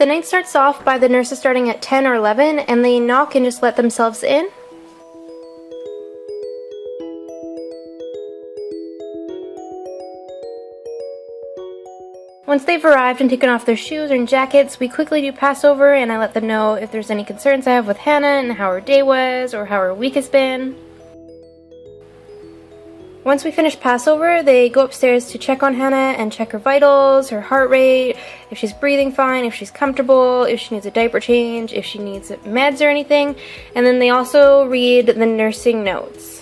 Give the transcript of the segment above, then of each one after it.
The night starts off by the nurses starting at 10 or 11, and they knock and just let themselves in. Once they've arrived and taken off their shoes and jackets, we quickly do Passover, and I let them know if there's any concerns I have with Hannah and how her day was or how her week has been. Once we finish Passover, they go upstairs to check on Hannah and check her vitals, her heart rate, if she's breathing fine, if she's comfortable, if she needs a diaper change, if she needs meds or anything, and then they also read the nursing notes.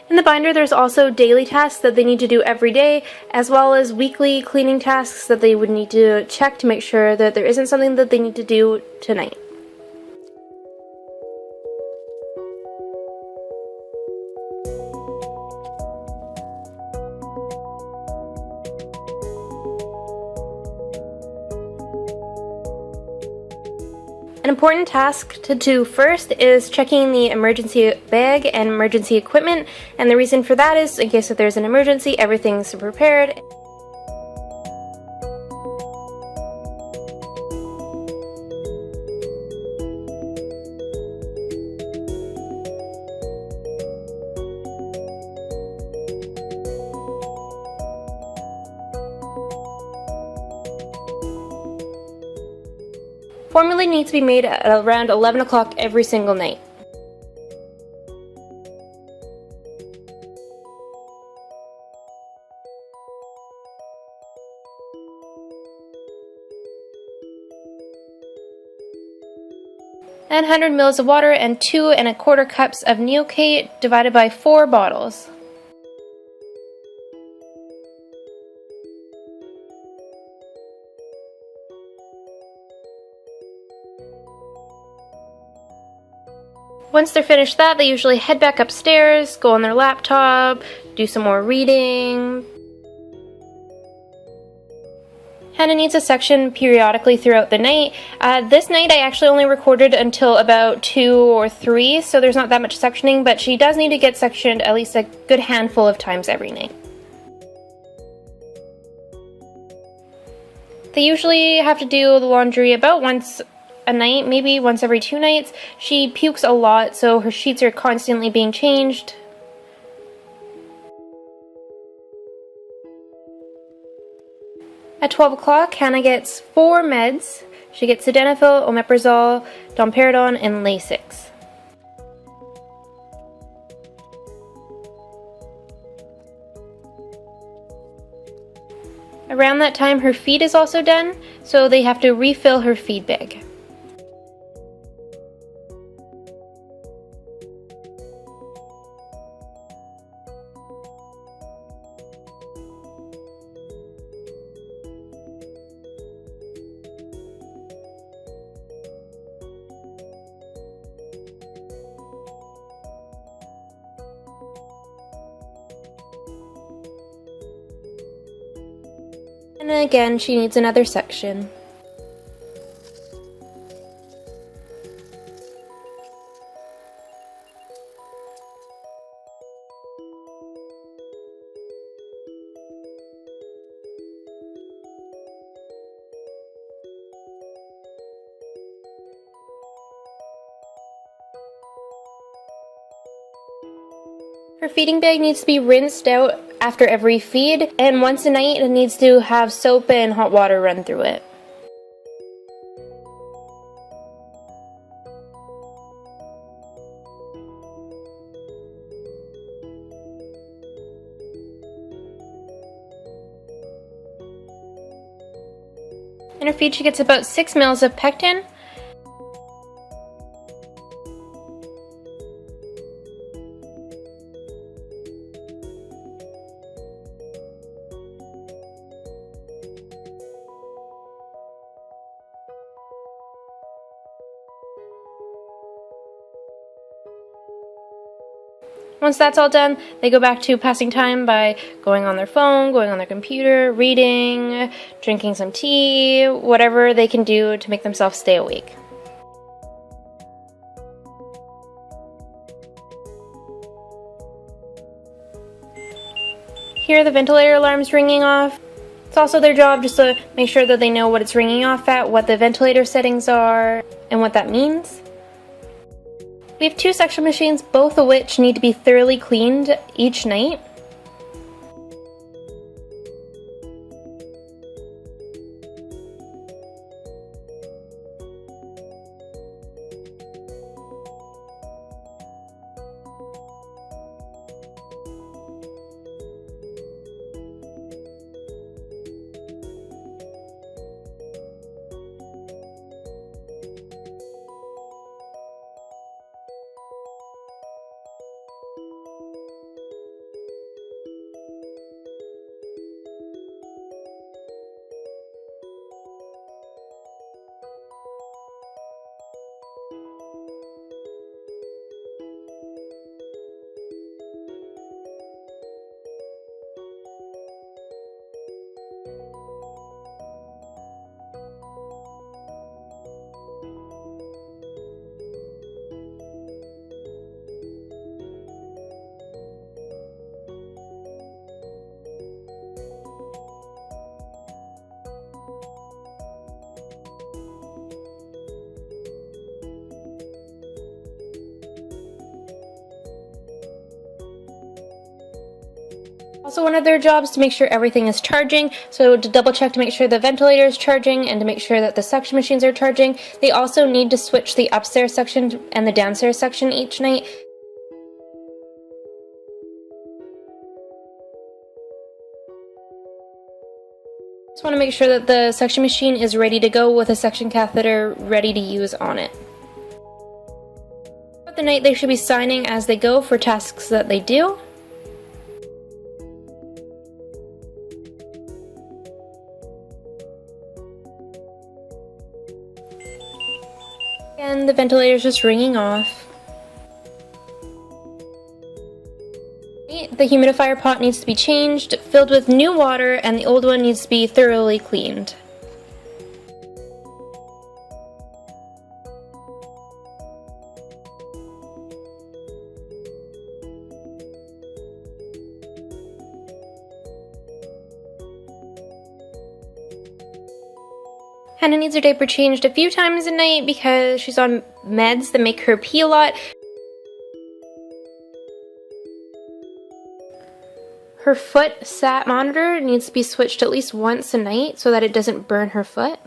In the binder, there's also daily tasks that they need to do every day, as well as weekly cleaning tasks that they would need to check to make sure that there isn't something that they need to do tonight. An important task to do first is checking the emergency bag and emergency equipment, and the reason for that is in case if there's an emergency, everything's prepared. Formula needs to be made at around 11 o'clock every single night. And 100 mils of water and 2 1/4 cups of Neocate divided by 4 bottles. Once they're finished that, they usually head back upstairs, go on their laptop, do some more reading. Hannah needs a section periodically throughout the night. This night I actually only recorded until about 2 or 3, so there's not that much sectioning, but she does need to get sectioned at least a good handful of times every night. They usually have to do the laundry about once a night, maybe once every 2 nights. She pukes a lot, so her sheets are constantly being changed. At 12 o'clock, Hannah gets 4 meds. She gets sildenafil, omeprazole, domperidone, and Lasix. Around that time, her feed is also done, so they have to refill her feed bag. And then again, she needs another section. Her feeding bag needs to be rinsed out after every feed, and once a night it needs to have soap and hot water run through it. In her feed she gets about 6 mils of pectin. Once that's all done, they go back to passing time by going on their phone, going on their computer, reading, drinking some tea, whatever they can do to make themselves stay awake. hear the ventilator alarms ringing off. It's also their job just to make sure that they know what it's ringing off at, what the ventilator settings are, and what that means. We have 2 suction machines, both of which need to be thoroughly cleaned each night. Also, one of their jobs is to make sure everything is charging, so to double check to make sure the ventilator is charging and to make sure that the suction machines are charging. They also need to switch the upstairs section and the downstairs section each night. Just want to make sure that the suction machine is ready to go with a suction catheter ready to use on it. Throughout the night, they should be signing as they go for tasks that they do. And the ventilator is just ringing off. The humidifier pot needs to be changed, filled with new water, and the old one needs to be thoroughly cleaned. Hannah needs her diaper changed a few times a night because she's on meds that make her pee a lot. Her foot sat monitor needs to be switched at least once a night so that it doesn't burn her foot.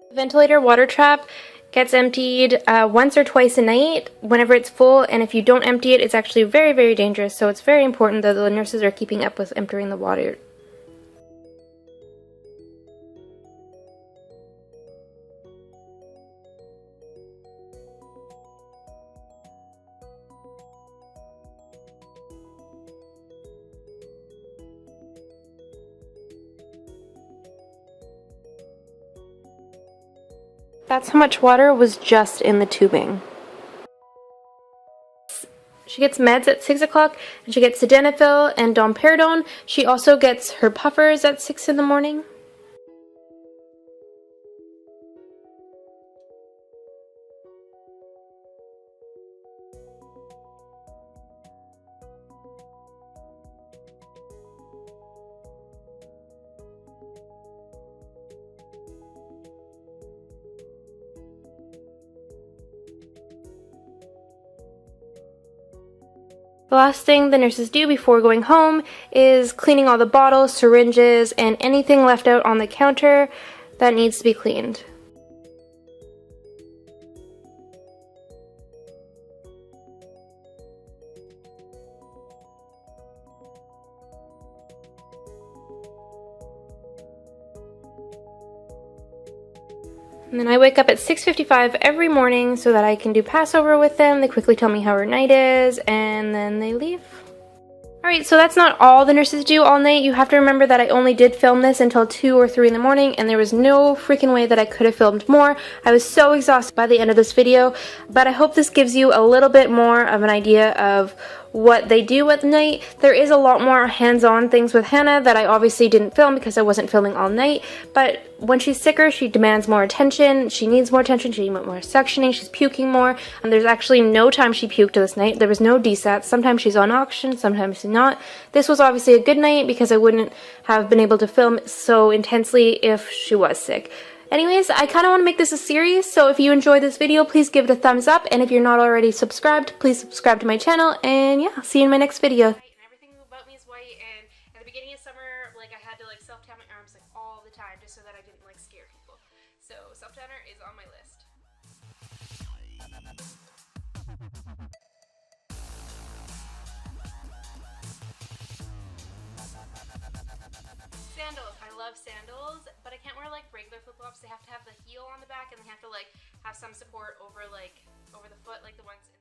The ventilator water trap gets emptied once or twice a night whenever it's full, and if you don't empty it, it's actually very, very dangerous, so it's very important that the nurses are keeping up with emptying the water. That's how much water was just in the tubing. She gets meds at 6 o'clock, and she gets sildenafil and domperidone. She also gets her puffers at 6 in the morning. The last thing the nurses do before going home is cleaning all the bottles, syringes, and anything left out on the counter that needs to be cleaned. And then I wake up at 6:55 every morning so that I can do Passover with them. They quickly tell me how her night is, and then they leave. Alright, so that's not all the nurses do all night. You have to remember that I only did film this until 2 or 3 in the morning, and there was no freaking way that I could have filmed more. I was so exhausted by the end of this video, but I hope this gives you a little bit more of an idea of what they do at night. There is a lot more hands-on things with Hannah that I obviously didn't film because I wasn't filming all night, but when she's sicker, she demands more attention, she needs more attention, she needs more suctioning, she's puking more, and there's actually no time she puked this night. There was no desats. Sometimes she's on oxygen, sometimes she's not. This was obviously a good night because I wouldn't have been able to film so intensely if she was sick. Anyways, I kind of want to make this a series, so if you enjoyed this video, please give it a thumbs up, and if you're not already subscribed, please subscribe to my channel, and yeah, I'll see you in my next video. And everything about me is white, and at the beginning of summer, like, I had to, like, self-tan my arms, like, all the time, just so that I didn't, like, scare people. So, self-tanner is on my list. Sandals. I love sandals, but I can't wear like regular flip-flops. They have to have the heel on the back, and they have to like have some support over the foot, like the ones in